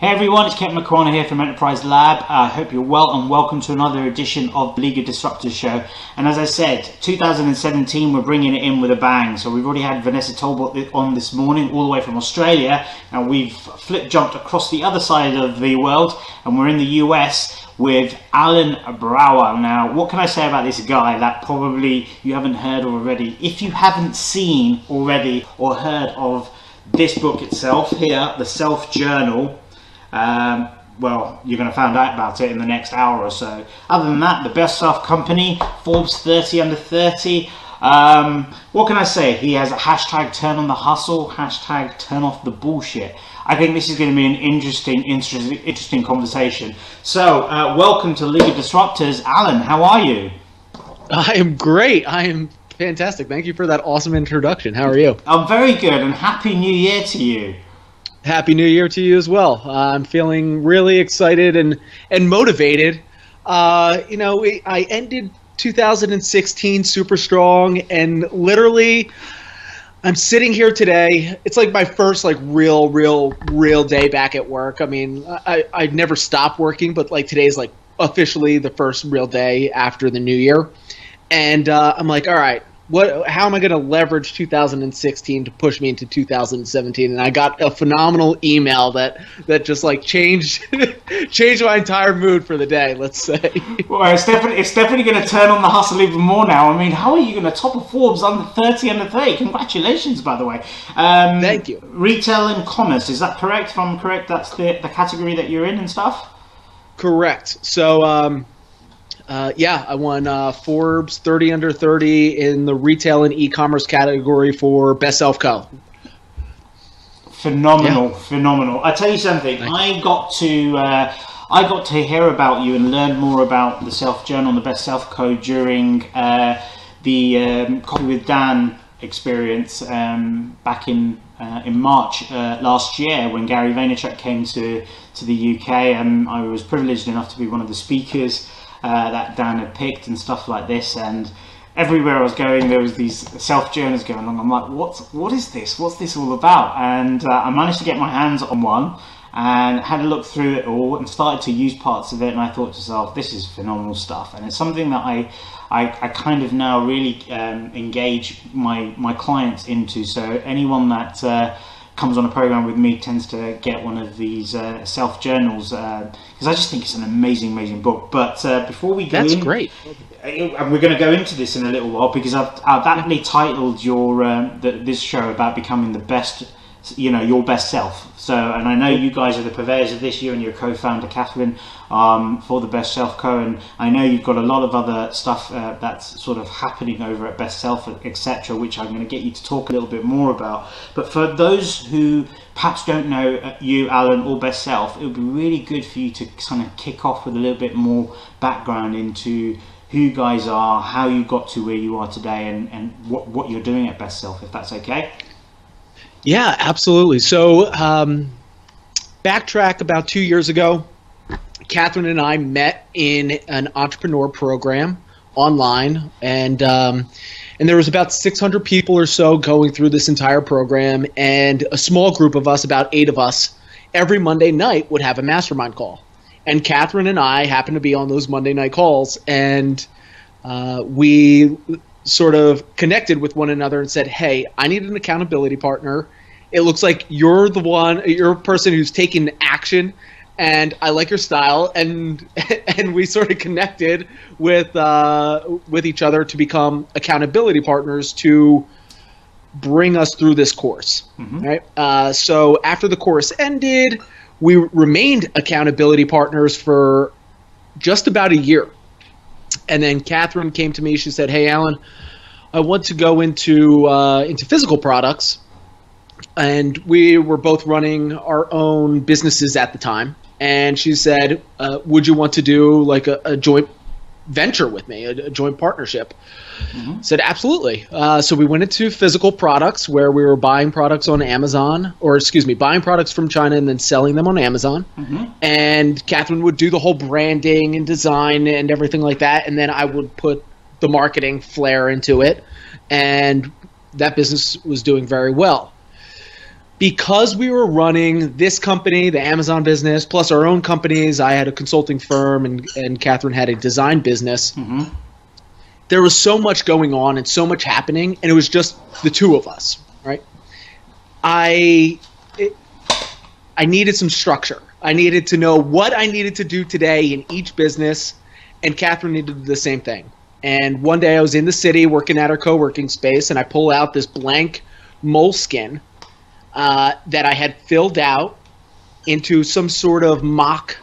Hey everyone, it's Ketan Makwana here from Enterprise Lab. I hope you're well and welcome to another edition of the League of Disruptors show. And as I said, 2017, we're bringing it in with a bang. So we've already had Vanessa Talbot on this morning, all the way from Australia. And we've jumped across the other side of the world and we're in the US with Allen Brouwer. Now, what can I say about this guy that probably you haven't heard already? If you haven't seen already or heard of this book itself here, the Self Journal, well, you're going to find out about it in the next hour or so. Other than that, the Best Self Company, Forbes 30 under 30. What can I say? He has a hashtag turn on the hustle, hashtag turn off the bullshit. I think this is going to be an interesting conversation. So, welcome to League of Disruptors. Alan, how are you? I am great. I am fantastic. Thank you for that awesome introduction. How are you? I'm very good, and Happy New Year to you. Happy New Year to you as well. I'm feeling really excited and motivated. I ended 2016 super strong, and literally I'm sitting here today. It's like my first real day back at work. I mean, I'd never stopped working, but like today's like officially the first real day after the new year. And I'm like, all right, how am I going to leverage 2016 to push me into 2017? And I got a phenomenal email that just like changed my entire mood for the day, let's say. Well, it's definitely going to turn on the hustle even more now. I mean, how are you going to top a Forbes under 30 under 30? Congratulations, by the way. Thank you. Retail and commerce, is that correct? If I'm correct, that's the category that you're in and stuff? Correct. So, I won Forbes 30 under 30 in the retail and e-commerce category for Best Self Co. Phenomenal. I tell you something. I got to hear about you and learn more about the Self Journal and the Best Self Co during the Coffee with Dan experience back in March last year when Gary Vaynerchuk came to the UK, and I was privileged enough to be one of the speakers that Dan had picked and stuff like this. And everywhere I was going, there was these self-journals going on. I'm like, what is this? What's this all about? And I managed to get my hands on one and had a look through it all and started to use parts of it. And I thought to myself, this is phenomenal stuff. And it's something that I kind of now really engage my clients into. So anyone that comes on a program with me tends to get one of these self journals because I just think it's an amazing book. But before we go that's great, and we're going to go into this in a little while because I've aptly titled your this show about becoming the best, your best self. So, and I know you guys are the purveyors of this, you and your co-founder Catherine, for the Best Self Co. And I know you've got a lot of other stuff that's sort of happening over at Best Self, etc., which I'm going to get you to talk a little bit more about. But for those who perhaps don't know you, Alan, or Best Self, it would be really good for you to kind of kick off with a little bit more background into who you guys are, how you got to where you are today, and what you're doing at Best Self, if that's okay. Yeah, absolutely. So backtrack about 2 years ago, Catherine and I met in an entrepreneur program online, and there was about 600 people or so going through this entire program, and a small group of us, about 8 of us, every Monday night would have a mastermind call. And Catherine and I happened to be on those Monday night calls, and we sort of connected with one another and said, hey, I need an accountability partner. It looks like you're a person who's taking action, and I like your style. And we sort of connected with each other to become accountability partners to bring us through this course. Mm-hmm. Right. So after the course ended, we remained accountability partners for just about a year. And then Catherine came to me. She said, hey, Alan, I want to go into physical products. And we were both running our own businesses at the time. And she said, would you want to do like a joint venture with me, a joint partnership? Mm-hmm. Said, absolutely. So we went into physical products where we were buying products on Amazon, buying products from China and then selling them on Amazon. Mm-hmm. And Catherine would do the whole branding and design and everything like that. And then I would put the marketing flair into it. And that business was doing very well. because we were running this company, the Amazon business, plus our own companies, I had a consulting firm and Catherine had a design business. Mm-hmm. There was so much going on and so much happening, and it was just the two of us, right? I needed some structure. I needed to know what I needed to do today in each business, and Catherine needed the same thing. And one day I was in the city working at our co-working space, and I pull out this blank moleskin that I had filled out into some sort of mock,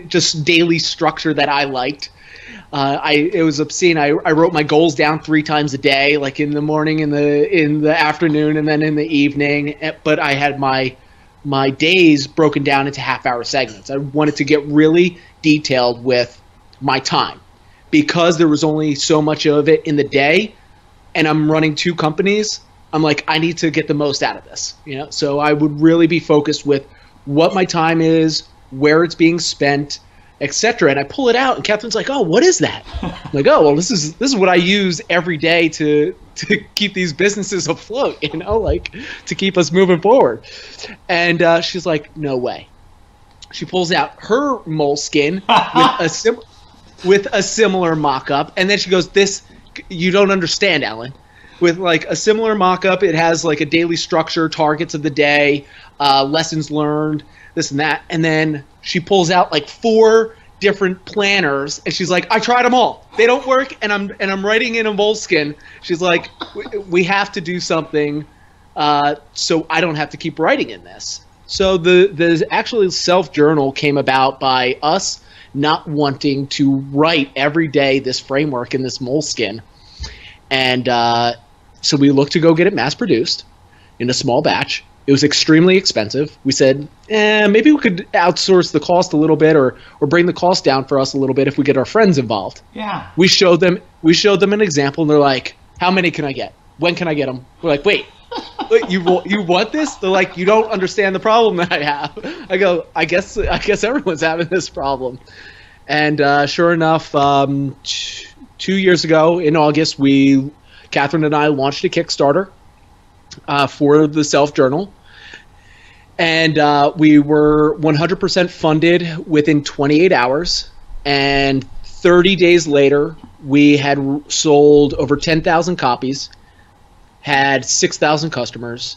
just daily structure that I liked. It was obscene. I wrote my goals down 3 times a day, like in the morning, in the afternoon, and then in the evening. But I had my days broken down into half-hour segments. I wanted to get really detailed with my time because there was only so much of it in the day, and I'm running 2 companies. I'm like, I need to get the most out of this, So I would really be focused with what my time is, where it's being spent, etc. And I pull it out, and Catherine's like, "Oh, what is that?" I'm like, "Oh, well, this is what I use every day to keep these businesses afloat, to keep us moving forward." And she's like, "No way." She pulls out her moleskin with a similar mock-up, and then she goes, "This you don't understand, Alan." With like a similar mock-up, it has like a daily structure, targets of the day, lessons learned, this and that. And then she pulls out like 4 different planners, and she's like, "I tried them all. They don't work, and I'm writing in a moleskin." She's like, "We have to do something, so I don't have to keep writing in this." So the actually self-journal came about by us not wanting to write every day this framework in this moleskin. And so we looked to go get it mass-produced in a small batch. It was extremely expensive. We said, maybe we could outsource the cost a little bit or bring the cost down for us a little bit if we get our friends involved. Yeah. We showed them an example, and they're like, "How many can I get? When can I get them?" We're like, wait, you want this? They're like, "You don't understand the problem that I have." I go, I guess everyone's having this problem. And sure enough, 2 years ago in August, Catherine and I launched a Kickstarter for the self-journal. And we were 100% funded within 28 hours. And 30 days later, we had sold over 10,000 copies, had 6,000 customers,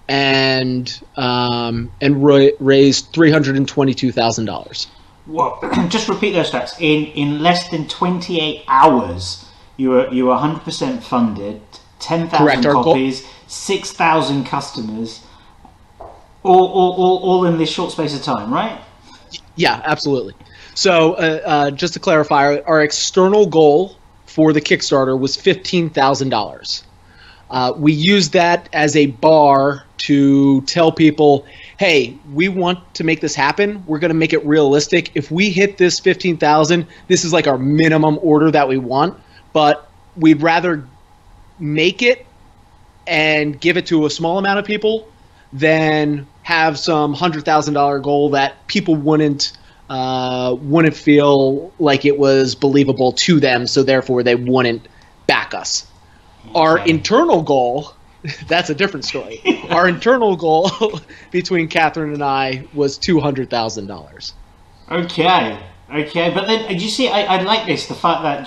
and raised $322,000. Well, just repeat those stats. In less than 28 hours, you were 100% funded, 10,000 copies, 6,000 customers, all in this short space of time, right? Yeah, absolutely. So just to clarify, our external goal for the Kickstarter was $15,000. We used that as a bar to tell people, hey, we want to make this happen. We're going to make it realistic. If we hit this 15,000, this is like our minimum order that we want, but we'd rather make it and give it to a small amount of people than have some $100,000 goal that people wouldn't feel like it was believable to them, so therefore they wouldn't back us. Okay. Our internal goal, that's a different story. Our internal goal between Catherine and I was $200,000. Okay. But then, you see, I like this, the fact that,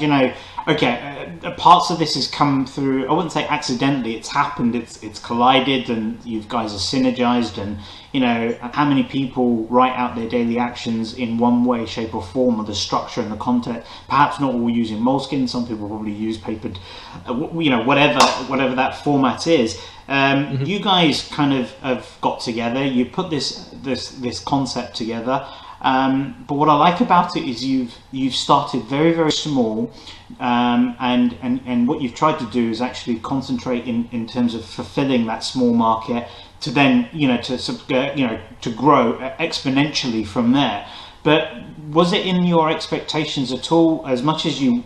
parts of this has come through, I wouldn't say accidentally, it's happened, it's collided, and you guys are synergized, and, how many people write out their daily actions in one way, shape or form, or the structure and the content, perhaps not all using moleskin, some people probably use papered, whatever that format is. You guys kind of have got together, you put this concept together. But what I like about it is you've started very, very small, and what you've tried to do is actually concentrate in terms of fulfilling that small market to then to grow exponentially from there. But was it in your expectations at all? As much as you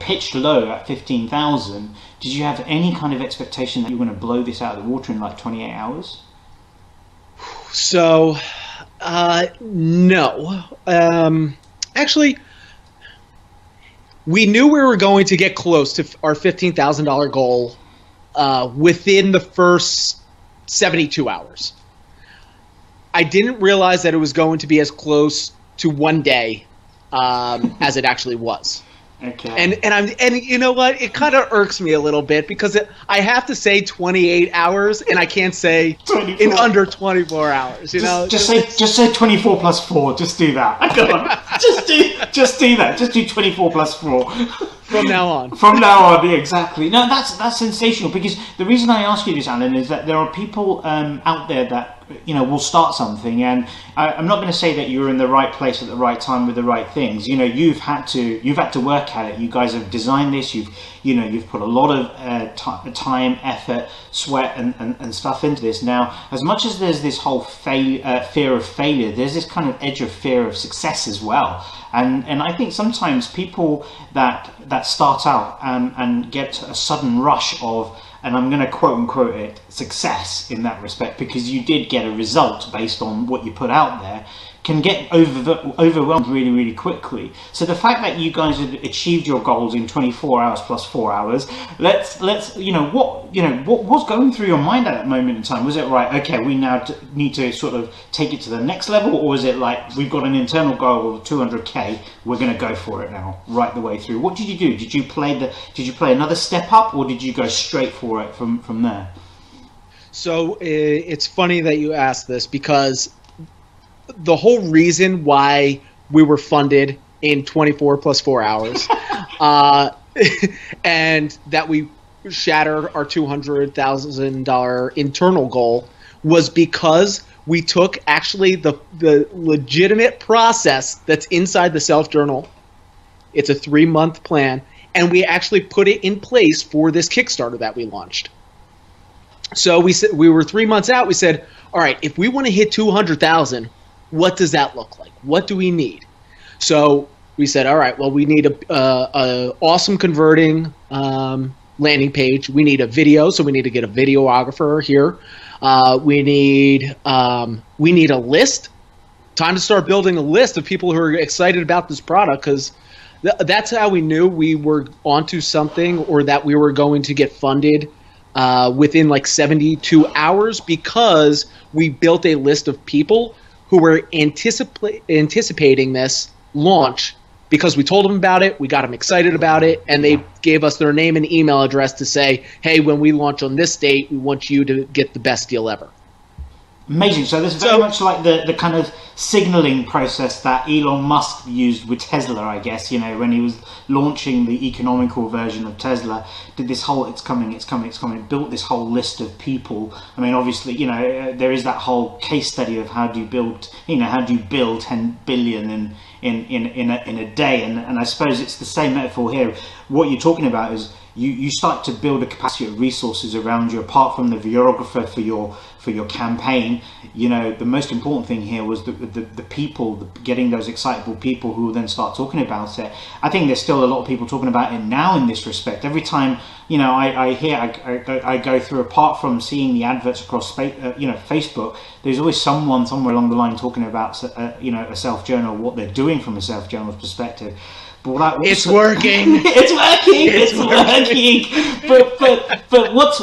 pitched low at 15,000, did you have any kind of expectation that you were going to blow this out of the water in like 28 hours? So. No. Actually, we knew we were going to get close to our $15,000 goal within the first 72 hours. I didn't realize that it was going to be as close to 1 day as it actually was. Okay. And you know what? It kind of irks me a little bit because I have to say 28 hours and I can't say 24. In under 24 hours. Just say 24 plus 4. Just do that. Come on. just do that. Just do 24 plus 4. From now on. From now on, yeah, exactly. No, that's sensational, because the reason I ask you this, Alan, is that there are people out there that will start something, and I'm not going to say that you're in the right place at the right time with the right things. You've had to work at it. You guys have designed this. You've put a lot of time, effort, sweat, and stuff into this. Now, as much as there's this whole fear of failure, there's this kind of edge of fear of success as well. And I think sometimes people that start out and get a sudden rush of, and I'm going to quote unquote it, success in that respect, because you did get a result based on what you put out there, can get overwhelmed really, really quickly. So the fact that you guys have achieved your goals in 24 hours plus 4 hours, what was going through your mind at that moment in time? Was it right, okay, we now need to sort of take it to the next level, or was it like, we've got an internal goal of 200k, we're going to go for it now, right the way through? What did you do? Did you play another step up, or did you go straight for it from there? So it's funny that you asked this, because the whole reason why we were funded in 24 plus 4 hours and that we shattered our $200,000 internal goal was because we took actually the legitimate process that's inside the self-journal. It's a 3-month plan, and we actually put it in place for this Kickstarter that we launched. So we were 3 months out. We said, all right, if we want to hit 200,000, what does that look like? What do we need? So we said, all right, well, we need a awesome converting landing page. We need a video, so we need to get a videographer here. We need a list. Time to start building a list of people who are excited about this product, because that's how we knew we were onto something, or that we were going to get funded within like 72 hours, because we built a list of people who were anticipating this launch, because we told them about it, we got them excited about it, and they gave us their name and email address to say, hey, when we launch on this date, we want you to get the best deal ever. Amazing. So this is very much like the kind of signaling process that Elon Musk used with Tesla, I guess, when he was launching the economical version of Tesla, did this whole it's coming, built this whole list of people. I mean, obviously, there is that whole case study of how do you build 10 billion in a day, and I suppose it's the same metaphor here. What you're talking about is you start to build a capacity of resources around you, apart from the videographer for your campaign. The most important thing here was the people, getting those excitable people who will then start talking about it. I think there's still a lot of people talking about it now in this respect. Every time I go through, apart from seeing the adverts across Facebook, there's always someone somewhere along the line talking about a self-journal, what they're doing from a self-journal's perspective. But it's working. It's working. But what's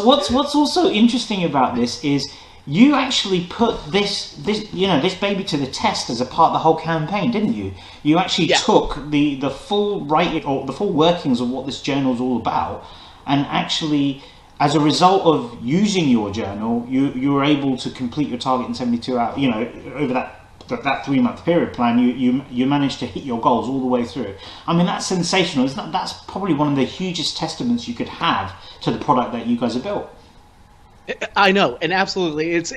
also interesting about this is you actually put this baby to the test as a part of the whole campaign, didn't you? You actually took the full the full workings of what this journal is all about, and actually, as a result of using your journal, you were able to complete your target in 72 hours. Over that 3-month period plan, you managed to hit your goals all the way through. I mean, that's sensational. That's probably one of the hugest testaments you could have to the product that you guys have built. I know, and absolutely, it's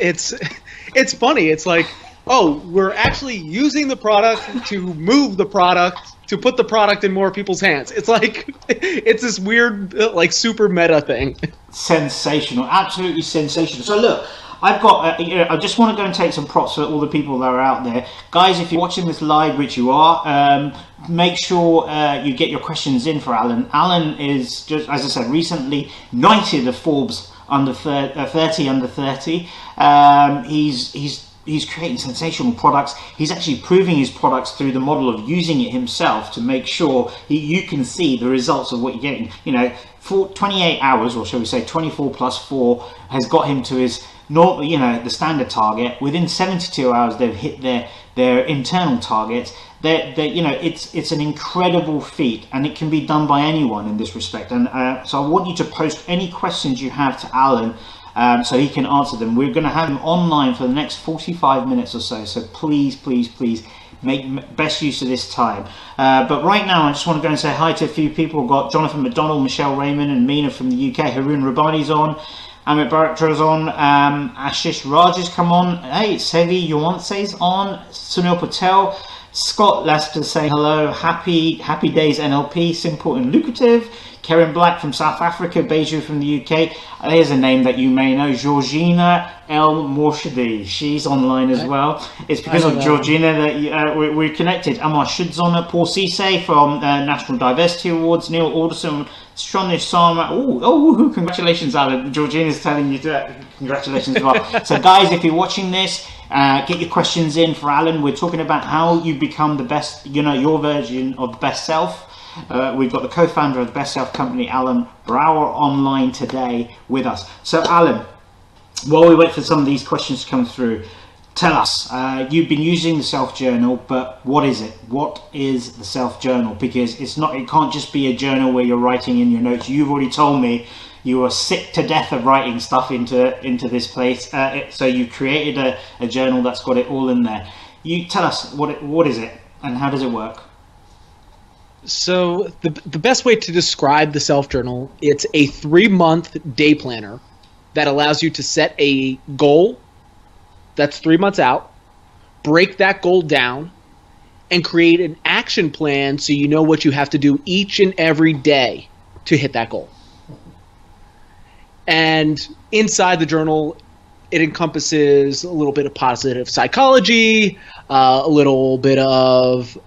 funny. It's like, oh, we're actually using the product to move the product, to put the product in more people's hands. It's like, it's this weird, like, super meta thing. Sensational, absolutely sensational. So look, I've got, I just want to go and take some props for all the people that are out there. Guys, if you're watching this live, which you are, make sure you get your questions in for Alan. Alan is, just as I said, recently knighted of Forbes under 30 under 30. He's he's creating sensational products. He's actually proving his products through the model of using it himself to make sure you can see the results of what you're getting. You know, for 28 hours, or shall we say 24 plus 4, has got him to his the standard target. Within 72 hours, they've hit their internal targets. It's an incredible feat, and it can be done by anyone in this respect. And so I want you to post any questions you have to Alan, so he can answer them. We're going to have him online for the next 45 minutes or so. So please make best use of this time. But right now, I just want to go and say hi to a few people. We've got Jonathan McDonald, Michelle Raymond, and Mina from the UK. Haroon Rabani's on. Amit Bharat's on. Ashish Raj has come on. Hey, Sevi Yuanse's on. Sunil Patel. Scott Lester saying hello. Happy days NLP, simple and lucrative. Karen Black from South Africa. Beju from the UK. There's a name that you may know. Georgina El Morshidi. She's online as well. It's because of Georgina that we're connected. Amar Shud's Paul Cisse from National Diversity Awards. Neil Alderson. Stronish Sama. Oh, congratulations, Alan. Georgina's telling you congratulations as well. So guys, if you're watching this, get your questions in for Alan. We're talking about how you become the best, your version of the best self. We've got the co-founder of the Best Self company, Allen Brouwer, online today with us. So Alan, while we wait for some of these questions to come through, tell us, you've been using the Self Journal, but what is it? What is the Self Journal? Because it can't just be a journal where you're writing in your notes. You've already told me you were sick to death of writing stuff into this place. So you created a journal that's got it all in there. You tell us what is it and how does it work? So the best way to describe the Self Journal, it's a 3-month day planner that allows you to set a goal that's 3 months out, break that goal down, and create an action plan so you know what you have to do each and every day to hit that goal. And inside the journal, it encompasses a little bit of positive psychology, a little bit of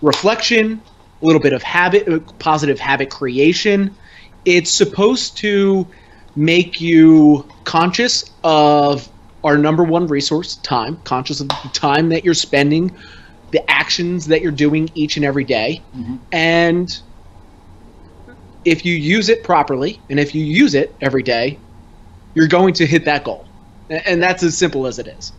reflection, a little bit of positive habit creation. It's supposed to make you conscious of our number one resource, time, conscious of the time that you're spending, the actions that you're doing each and every day. Mm-hmm. And if you use it properly, and if you use it every day, you're going to hit that goal. And that's as simple as it is.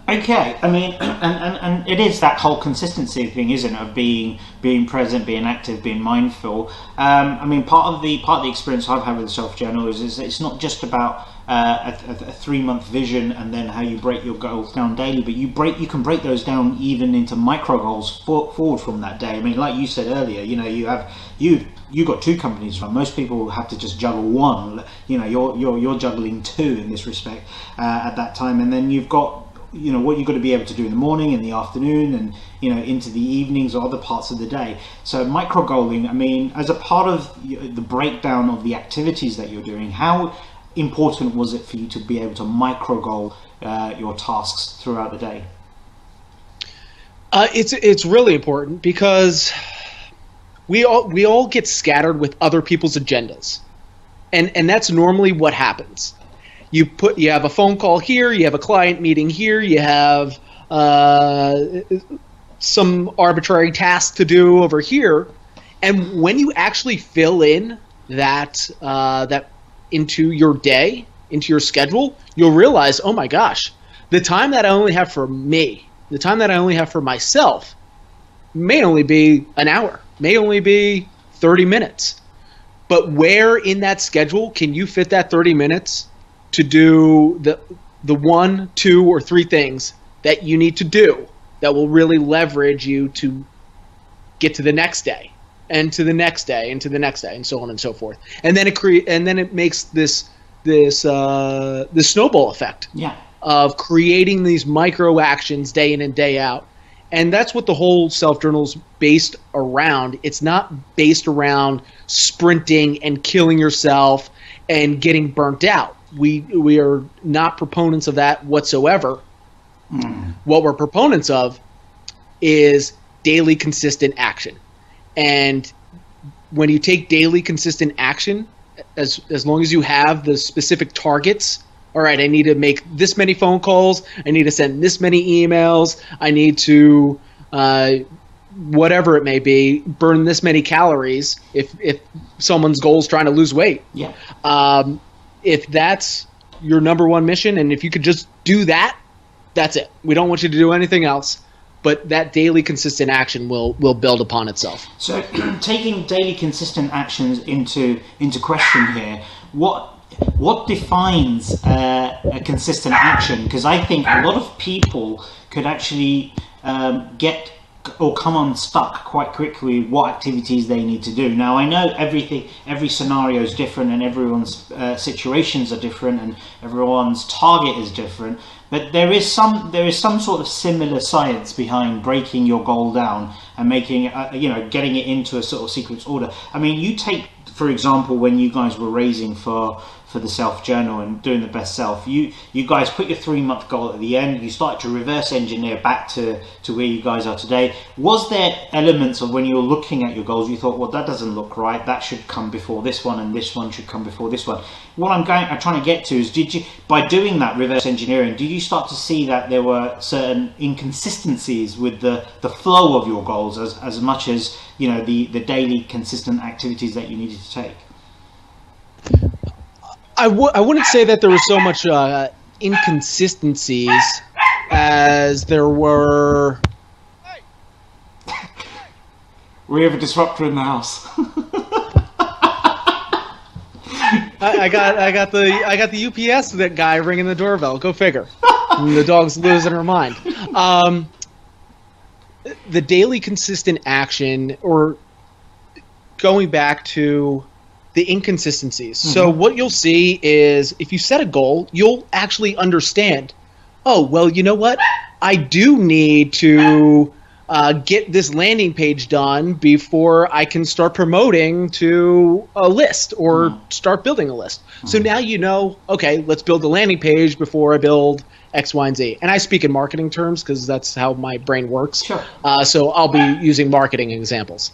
Okay, I mean, and it is that whole consistency thing, isn't it? Of being present, being active, being mindful. I mean, part of the experience I've had with the Self Journal is it's not just about a 3-month vision and then how you break your goals down daily, but you can break those down even into micro goals forward from that day. I mean, like you said earlier, you got 2 companies from. Most people have to just juggle one. You're juggling 2 in this respect at that time, and then you've got what you've got to be able to do in the morning, in the afternoon, and into the evenings or other parts of the day. So micro goaling, I mean, as a part of the breakdown of the activities that you're doing, how important was it for you to be able to micro goal your tasks throughout the day? It's really important because we all get scattered with other people's agendas, and that's normally what happens. You have a phone call here, you have a client meeting here, you have some arbitrary task to do over here, and when you actually fill in that into your day, into your schedule, you'll realize, oh my gosh, the time that I only have for me, the time that I only have for myself, may only be an hour, may only be 30 minutes. But where in that schedule can you fit that 30 minutes to do the 1, 2, or 3 things that you need to do that will really leverage you to get to the next day, and to the next day, and to the next day, and so on and so forth. And then it makes this snowball effect of creating these micro actions day in and day out. And that's what the whole Self Journal is based around. It's not based around sprinting and killing yourself and getting burnt out. We are not proponents of that whatsoever. What we're proponents of is daily consistent action. And when you take daily consistent action, as long as you have the specific targets all right, I need to make this many phone calls, I need to send this many emails, I need to, whatever it may be, burn this many calories if someone's goal is trying to lose weight. Yeah. If that's your number one mission, and if you could just do that, that's it. We don't want you to do anything else. But that daily consistent action will build upon itself. So taking daily consistent actions into question here, what defines a consistent action? Because I think a lot of people could actually get or come unstuck quite quickly with what activities they need to do. Now I know every scenario is different, and everyone's situations are different, and everyone's target is different. But there is some sort of similar science behind breaking your goal down and making getting it into a sort of sequence order. I mean, you take, for example, when you guys were raising for the Self Journal and doing the best self, you guys put your 3-month goal at the end. You started to reverse engineer back to where you guys are today. Was there elements of when you were looking at your goals you thought, well, that doesn't look right, that should come before this one, and this one should come before this one? What I'm trying to get to is, did you, by doing that reverse engineering, did you start to see that there were certain inconsistencies with the flow of your goals as much as the daily consistent activities that you needed to take? I wouldn't say that there were so much inconsistencies as there were. We have a disruptor in the house. I got the UPS that guy ringing the doorbell. Go figure. And the dog's losing her mind. The daily consistent action, or going back to the inconsistencies. Mm-hmm. So what you'll see is, if you set a goal, you'll actually understand, oh, well, you know what? I do need to get this landing page done before I can start promoting to a list or start building a list. So now you know, okay, let's build the landing page before I build X, Y, and Z. And I speak in marketing terms because that's how my brain works. Sure. So I'll be using marketing examples.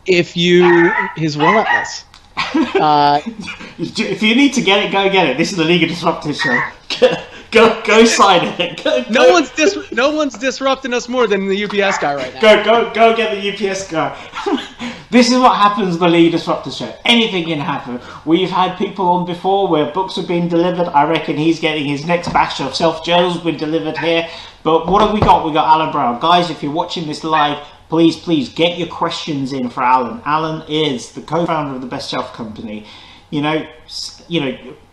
If you, he's relentless. If you need to get it, go get it. This is the League of Disruptors show. Go sign it. No one's disrupting us more than the UPS guy right now. Go get the UPS guy. This is what happens with the League of Disruptors show. Anything can happen. We've had people on before where books have been delivered. I reckon he's getting his next batch of self-journals been delivered here. But what have we got? We got Allen Brouwer. Guys, if you're watching this live, please get your questions in for Allen. Allen is the co-founder of the Best Self Company.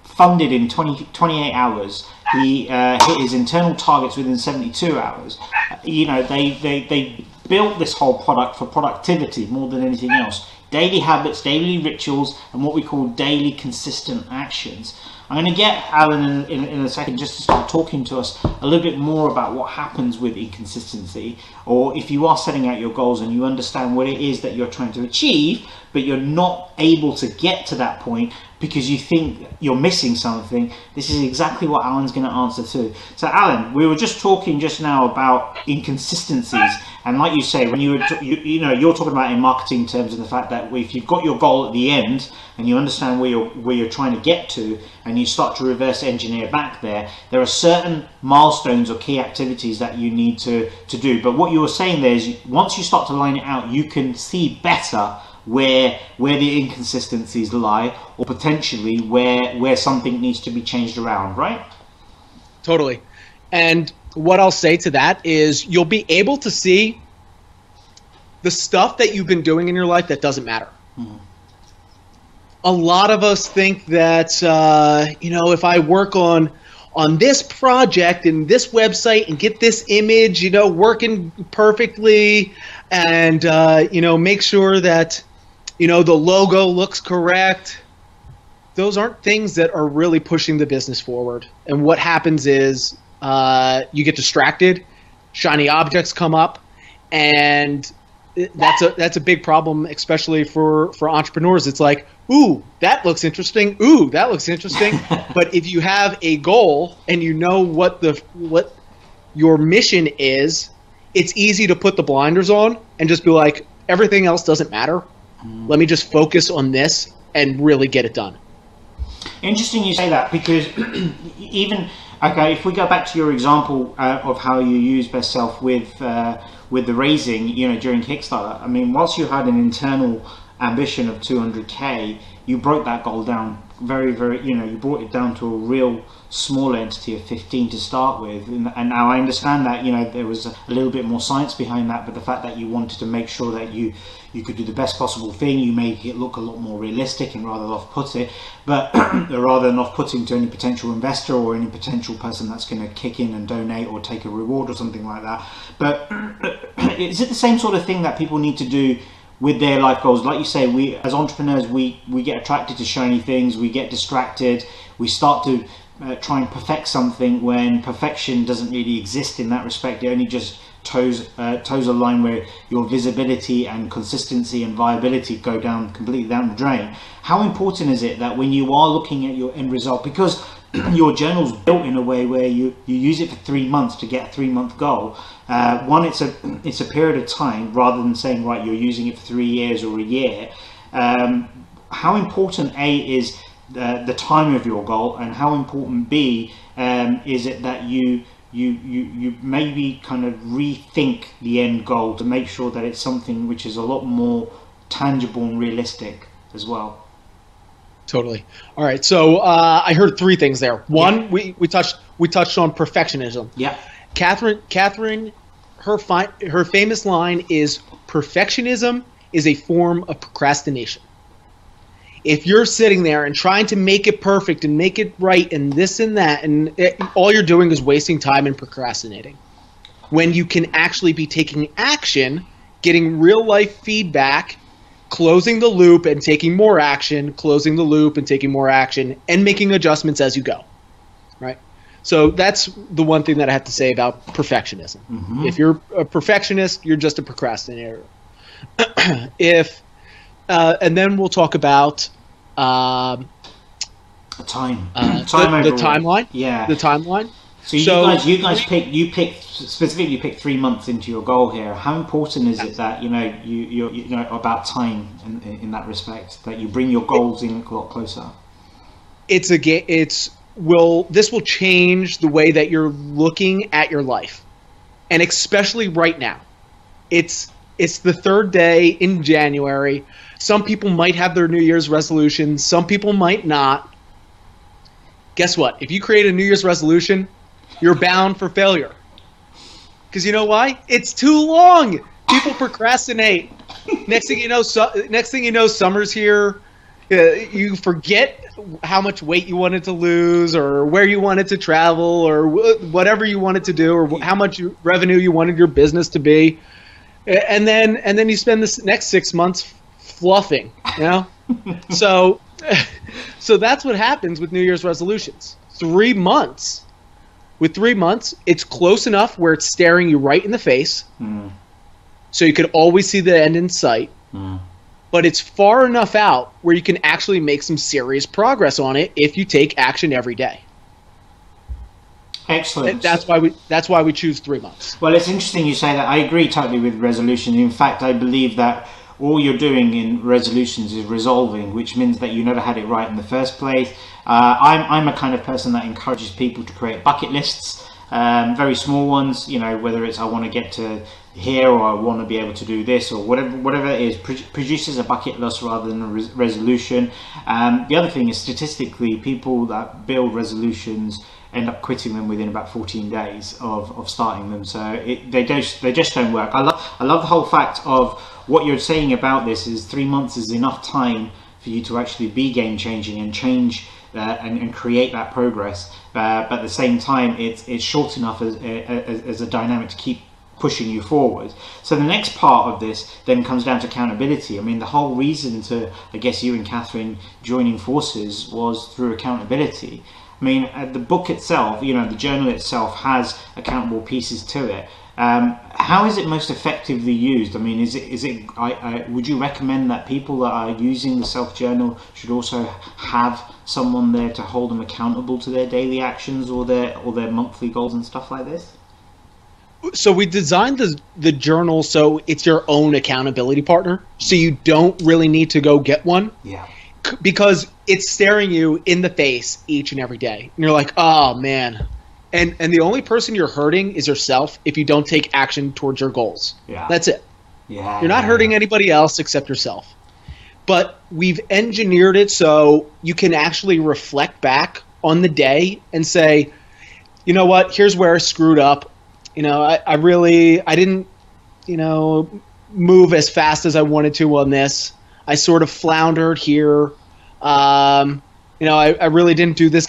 Funded in 28 hours. He hit his internal targets within 72 hours. They built this whole product for productivity more than anything else. Daily habits, daily rituals, and what we call daily consistent actions. I'm going to get Allen in a second just to start talking to us a little bit more about what happens with inconsistency, or if you are setting out your goals and you understand what it is that you're trying to achieve, but you're not able to get to that point because you think you're missing something. This is exactly what Allen's going to answer to. So Allen, we were just talking just now about inconsistencies, and like you say, when you're talking about in marketing terms of the fact that if you've got your goal at the end and you understand where you're trying to get to, and you start to reverse engineer back there are certain milestones or key activities that you need to do. But what you were saying there is, once you start to line it out, you can see better where the inconsistencies lie, or potentially where something needs to be changed around, right? Totally. And what I'll say to that is, you'll be able to see the stuff that you've been doing in your life that doesn't matter. Mm-hmm. A lot of us think that, if I work on this project and this website and get this image, working perfectly, and, make sure that, the logo looks correct. Those aren't things that are really pushing the business forward. And what happens is you get distracted, shiny objects come up, and that's a big problem, especially for entrepreneurs. It's like, ooh, that looks interesting. Ooh, that looks interesting. But if you have a goal and you know what your mission is, it's easy to put the blinders on and just be like, everything else doesn't matter. Let me just focus on this and really get it done. Interesting you say that, because if we go back to your example of how you use Best Self with the raising, during Kickstarter. I mean, whilst you had an internal ambition of 200K, you broke that goal down very, very, you brought it down to a real small entity of 15 to start with. And now I understand that, there was a little bit more science behind that, but the fact that you wanted to make sure that you could do the best possible thing, you make it look a lot more realistic and rather off-putting, but rather than off-putting to any potential investor or any potential person that's going to kick in and donate or take a reward or something like that. But is it the same sort of thing that people need to do with their life goals? Like you say, we as entrepreneurs, we get attracted to shiny things, we get distracted, we start to try and perfect something when perfection doesn't really exist in that respect. It only just toes a line where your visibility and consistency and viability go completely down the drain. How important is it that when you are looking at your end result, because your journal's built in a way where you use it for 3 months to get a 3-month goal, one, it's a period of time rather than saying, right, you're using it for 3 years or a year. How important is the time of your goal, and how important B is it that you maybe kind of rethink the end goal to make sure that it's something which is a lot more tangible and realistic as well? Totally. All right. So I heard 3 things there. One, we touched on perfectionism. Yeah. Catherine, her famous line is, perfectionism is a form of procrastination. If you're sitting there and trying to make it perfect and make it right and this and that, and all you're doing is wasting time and procrastinating, when you can actually be taking action, getting real life feedback, closing the loop and taking more action, closing the loop and taking more action, and making adjustments as you go, right? So that's the one thing that I have to say about perfectionism. Mm-hmm. If you're a perfectionist, you're just a procrastinator. And then we'll talk about the timeline. Yeah, the timeline. So you guys picked 3 months into your goal here. How important is it that you're about time in that respect, that you bring your goals in a lot closer? This will change the way that you're looking at your life, and especially right now. It's the 3rd day in January. Some people might have their New Year's resolutions. Some people might not. Guess what? If you create a New Year's resolution, you're bound for failure. Because you know why? It's too long. People procrastinate. Next thing you know, summer's here. You forget how much weight you wanted to lose, or where you wanted to travel, or whatever you wanted to do, or how much revenue you wanted your business to be. And then you spend this next 6 months fluffing, So that's what happens with New Year's resolutions. 3 months. With 3 months, it's close enough where it's staring you right in the face, so you could always see the end in sight. But it's far enough out where you can actually make some serious progress on it if you take action every day. Excellent. That's why we choose 3 months. Well, it's interesting you say that. I agree totally with resolution. In fact, I believe that all you're doing in resolutions is resolving, which means that you never had it right in the first place. I'm a kind of person that encourages people to create bucket lists, very small ones, whether it's I want to get to here, or I want to be able to do this, or whatever it is, produces a bucket list rather than a resolution. The other thing is, statistically, people that build resolutions end up quitting them within about 14 days of starting them. So they just don't work. I love the whole fact of what you're saying about this is 3 months is enough time for you to actually be game changing and change and create that progress. But at the same time, it's short enough as a dynamic to keep pushing you forward. So the next part of this then comes down to accountability. I mean, the whole reason to, I guess, you and Catherine joining forces was through accountability. I mean, the book itself, the journal itself has accountable pieces to it. How is it most effectively used? I mean, would you recommend that people that are using the self-journal should also have someone there to hold them accountable to their daily actions or their monthly goals and stuff like this? So we designed the journal so it's your own accountability partner. So you don't really need to go get one. Yeah. because it's staring you in the face each and every day. And you're like, oh, man. And the only person you're hurting is yourself if you don't take action towards your goals. Yeah. That's it. Yeah. You're not hurting anybody else except yourself. But we've engineered it so you can actually reflect back on the day and say, you know what, here's where I screwed up. You know, I didn't, you know, move as fast as I wanted to on this. I sort of floundered here. You know, I really didn't do this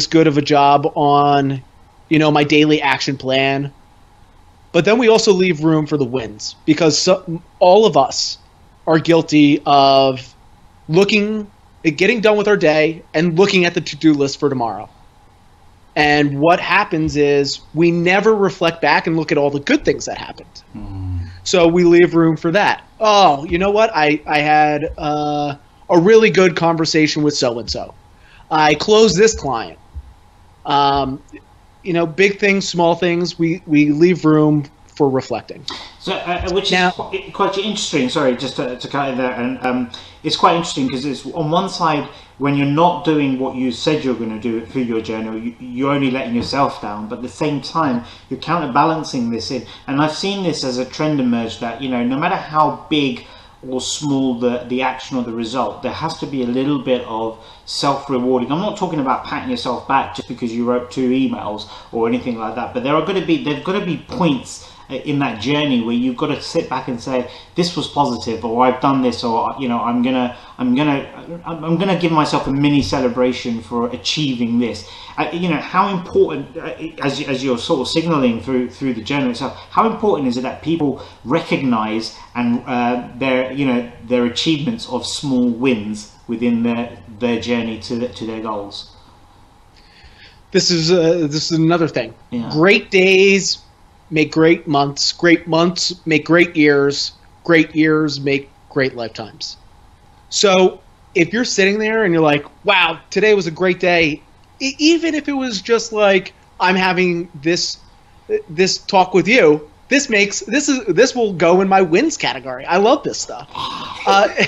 good of a job on, you know, my daily action plan. But then we also leave room for the wins, because all of us are guilty of getting done with our day and looking at the to-do list for tomorrow. And what happens is we never reflect back and look at all the good things that happened. So we leave room for that. Oh, you know what? I had a really good conversation with so-and-so. I closed this client. You know, big things, small things, we leave room for reflecting. So, which is quite interesting. Sorry, just to cut in there. And it's quite interesting because it's on one side, when you're not doing what you said you're going to do through your journal, you're only letting yourself down. But at the same time, you're counterbalancing this in. And I've seen this as a trend emerge that, you know, no matter how big or small the action or the result, there has to be a little bit of self-rewarding. I'm not talking about patting yourself back just because you wrote 2 emails or anything like that, but there've got to be points in that journey where you've got to sit back and say, this was positive, or I've done this, or, you know, I'm gonna give myself a mini celebration for achieving this. You know, how important, as you're sort of signaling through the journal itself, how important is it that people recognize and their achievements of small wins within their journey to their goals? This is another thing. Yeah. Great days make great months make great years make great lifetimes. So if you're sitting there and you're like, wow, today was a great day, even if it was just like, I'm having this talk with you, this will go in my wins category. I love this stuff.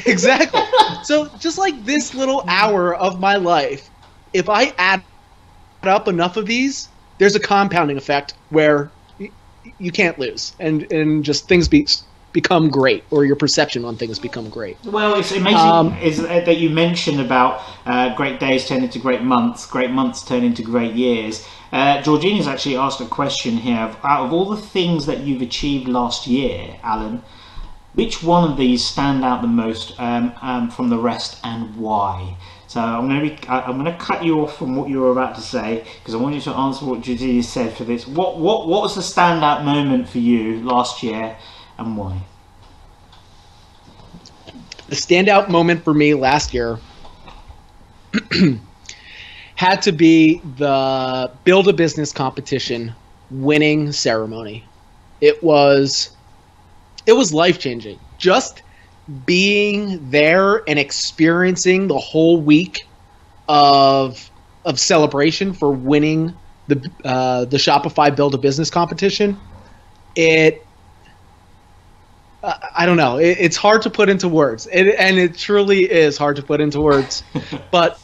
Exactly. So just like this little hour of my life, if I add up enough of these, there's a compounding effect where you can't lose, and just things become great, or your perception on things become great. Well, it's amazing is that you mentioned about great days turn into great months turn into great years. Georgina's actually asked a question here. Out of all the things that you've achieved last year, Alan, which one of these stand out the most from the rest, and why? So I'm going to cut you off from what you were about to say, because I want you to answer what Georgina said for this. What was the standout moment for you last year, and why? The standout moment for me last year had to be the Build a Business competition winning ceremony. It was life-changing. Just being there and experiencing the whole week of celebration for winning the Shopify Build a Business competition, I don't know. It's hard to put into words, and it truly is hard to put into words. But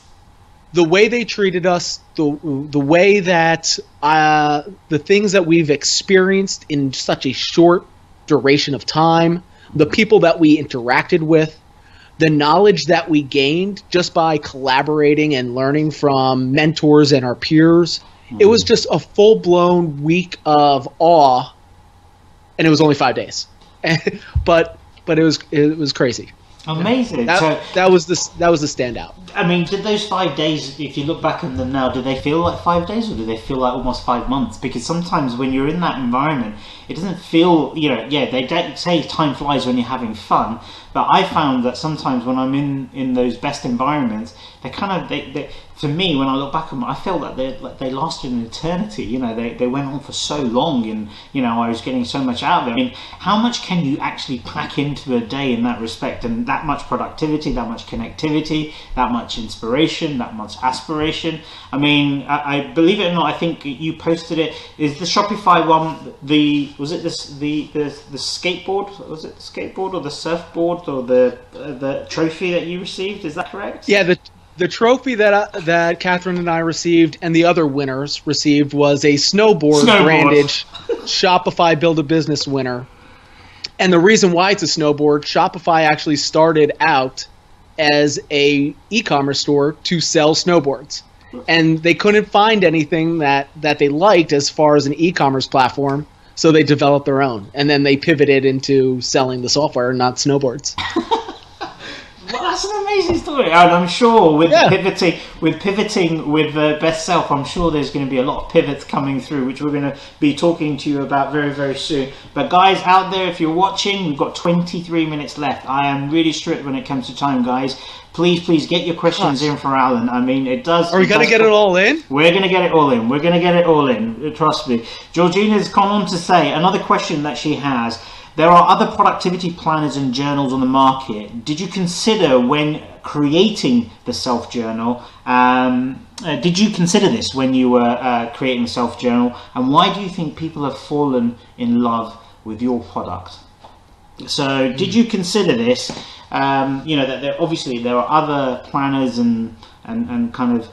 the way they treated us, the way that the things that we've experienced in such a short duration of time, the people that we interacted with, the knowledge that we gained just by collaborating and learning from mentors and our peers. It was just a full-blown week of awe, and it was only 5 days. but it was crazy. Amazing. That was the standout. I mean, did those 5 days, if you look back on them now, do they feel like 5 days, or do they feel like almost 5 months? Because sometimes when you're in that environment, it doesn't feel, they don't say time flies when you're having fun, but I found that sometimes when I'm in those best environments, they for me, when I look back on them, I felt that they lasted an eternity. They went on for so long, and I was getting so much out of them. I mean, how much can you actually pack into a day in that respect? And that much productivity, that much connectivity, that much much inspiration, that much aspiration. I mean, I believe it or not, I think you posted it. Is the Shopify one the skateboard? Was it the skateboard or the surfboard or the trophy that you received? Is that correct? Yeah, the trophy that Catherine and I received and the other winners received was a snowboard. Branded Shopify Build a Business winner. And the reason why it's a snowboard, Shopify actually started out as a e-commerce store to sell snowboards. And they couldn't find anything that they liked as far as an e-commerce platform, so they developed their own. And then they pivoted into selling the software, not snowboards. Well, that's an amazing story, and I'm sure with pivoting with Best Self, I'm sure there's going to be a lot of pivots coming through, which we're going to be talking to you about very, very soon. But guys out there, if you're watching, we've got 23 minutes left. I am really strict when it comes to time, guys. Please get your questions in for Alan. I mean, it does. Are we going to get it all in? We're going to get it all in. We're going to get it all in. Trust me. Georgina's gone on to say another question that she has. There are other productivity planners and journals on the market. Did you consider when creating the Self Journal? Did you consider this when you were creating the Self Journal? And why do you think people have fallen in love with your product? So, did you consider this? That obviously there are other planners and kind of,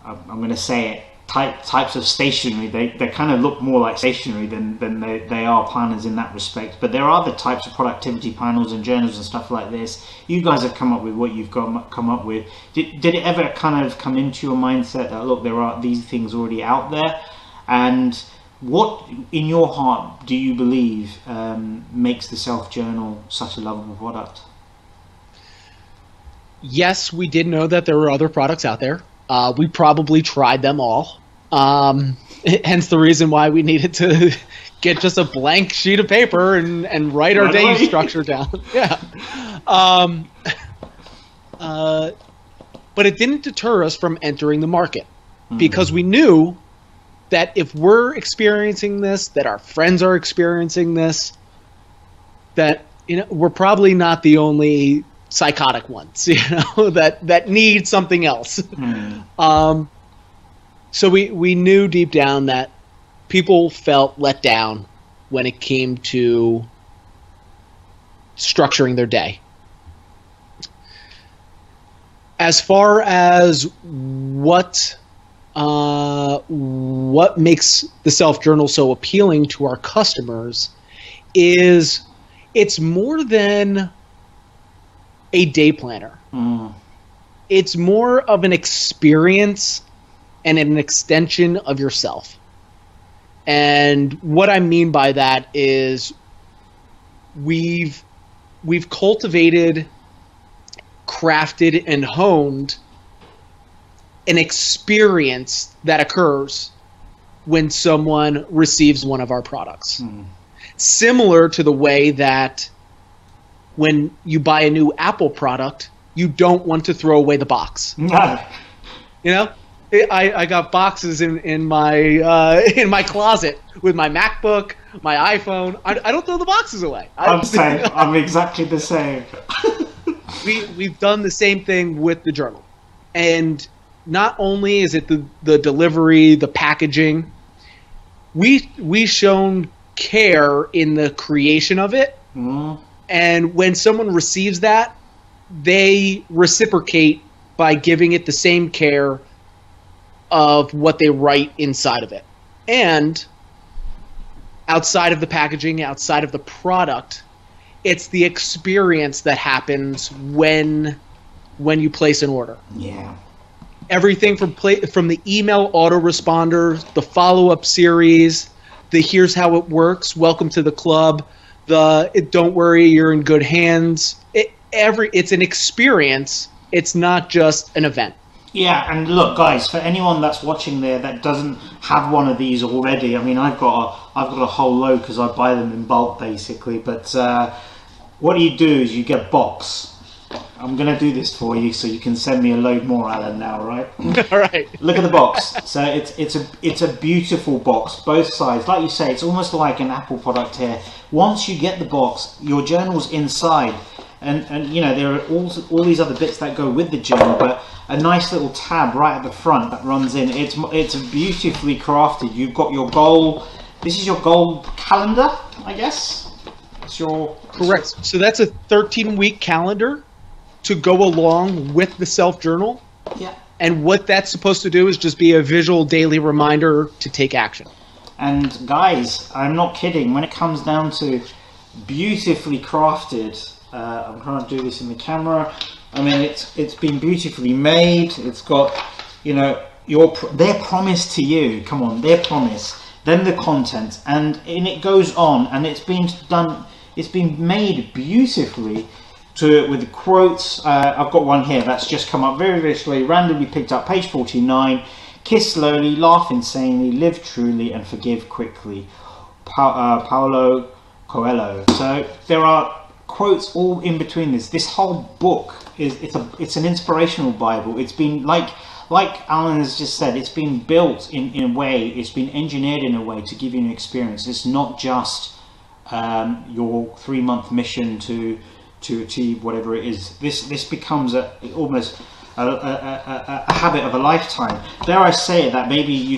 I'm going to say it, types of stationery. They kind of look more like stationery than they are planners in that respect. But there are other types of productivity panels and journals and stuff like this. You guys have come up with what you've come up with. Did it ever kind of come into your mindset that, look, there are these things already out there? And what in your heart do you believe makes the Self Journal such a lovable product? Yes, we did know that there were other products out there. We probably tried them all. Hence the reason why we needed to get just a blank sheet of paper and write our day structure down. Yeah. But it didn't deter us from entering the market because we knew that if we're experiencing this, that our friends are experiencing this, that we're probably not the only psychotic ones, that need something else. So we knew deep down that people felt let down when it came to structuring their day. As far as what makes the Self Journal so appealing to our customers is it's more than a day planner. It's more of an experience and an extension of yourself. And what I mean by that is we've cultivated, crafted, and honed an experience that occurs when someone receives one of our products. Similar to the way that when you buy a new Apple product, you don't want to throw away the box. No. I got boxes in my closet with my MacBook, my iPhone. I don't throw the boxes away. I'm exactly the same. We've done the same thing with the journal. And not only is it the delivery, the packaging, we've shown care in the creation of it. And when someone receives that, they reciprocate by giving it the same care of what they write inside of it. And outside of the packaging, outside of the product, it's the experience that happens when you place an order. Yeah. Everything from the email autoresponder, the follow-up series, the here's how it works, welcome to the club, don't worry, you're in good hands. It's an experience. It's not just an event. Yeah, and look, guys, for anyone that's watching there that doesn't have one of these already, I mean, I've got a whole load because I buy them in bulk, basically. But what you do is you get a box. I'm going to do this for you so you can send me a load more, Alan, now, right? All right. Look at the box. So it's a beautiful box, both sides. Like you say, it's almost like an Apple product here. Once you get the box, your journal's inside. and you know, there are all these other bits that go with the journal, but a nice little tab right at the front that runs in. It's beautifully crafted. You've got your goal. This is your goal calendar, I guess. It's your correct. So that's a 13-week calendar to go along with the self journal. Yeah. And what that's supposed to do is just be a visual daily reminder to take action. And guys, I'm not kidding. When it comes down to beautifully crafted, I'm trying to do this in the camera. I mean, it's been beautifully made. It's got, you know, their promise to you. Come on, their promise. Then the content, and it goes on, and it's been done. It's been made beautifully with quotes. I've got one here that's just come up very, very slowly, randomly picked up, page 49. Kiss slowly, laugh insanely, live truly, and forgive quickly. Paulo Coelho. So there are quotes all in between this. This whole book it's an inspirational Bible. It's been like Alan has just said, it's been built in a way, it's been engineered in a way to give you an experience. It's not just your 3-month mission to achieve whatever it is. This becomes almost a habit of a lifetime. Dare I say it, that maybe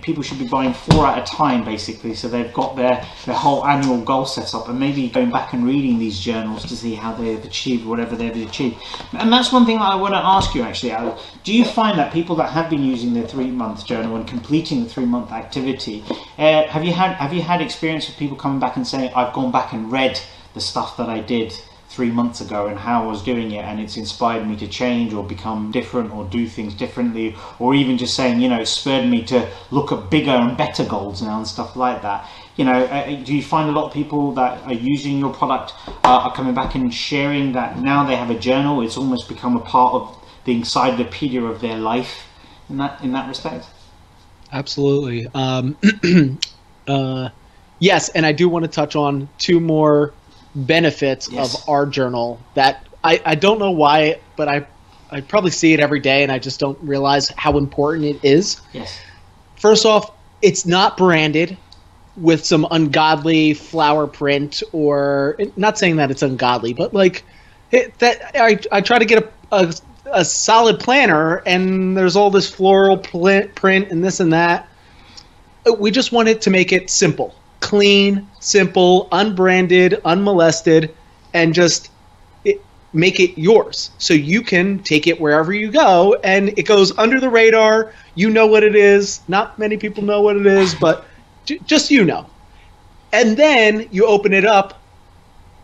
people should be buying 4 at a time, basically, so they've got their whole annual goal set up, and maybe going back and reading these journals to see how they've achieved whatever they've achieved. And that's one thing that I want to ask you, actually, Alan. Do you find that people that have been using their 3-month journal and completing the 3-month activity, have you had experience of people coming back and saying, I've gone back and read the stuff that I did 3 months ago and how I was doing it, and it's inspired me to change or become different or do things differently, or even just saying, you know, it spurred me to look at bigger and better goals now and stuff like that? You know, do you find a lot of people that are using your product are coming back and sharing that now they have a journal? It's almost become a part of the encyclopedia of their life in that respect? Absolutely. Yes, and I do want to touch on 2 more benefits of our journal that I don't know why, but I probably see it every day and I just don't realize how important it is. Yes. First off, it's not branded with some ungodly flower print, or not saying that it's ungodly, but like I try to get a solid planner and there's all this floral print and this and that. We just wanted to make it simple. Clean, simple, unbranded, unmolested, and just make it yours. So you can take it wherever you go, and it goes under the radar. You know what it is. Not many people know what it is, but just you know. And then you open it up.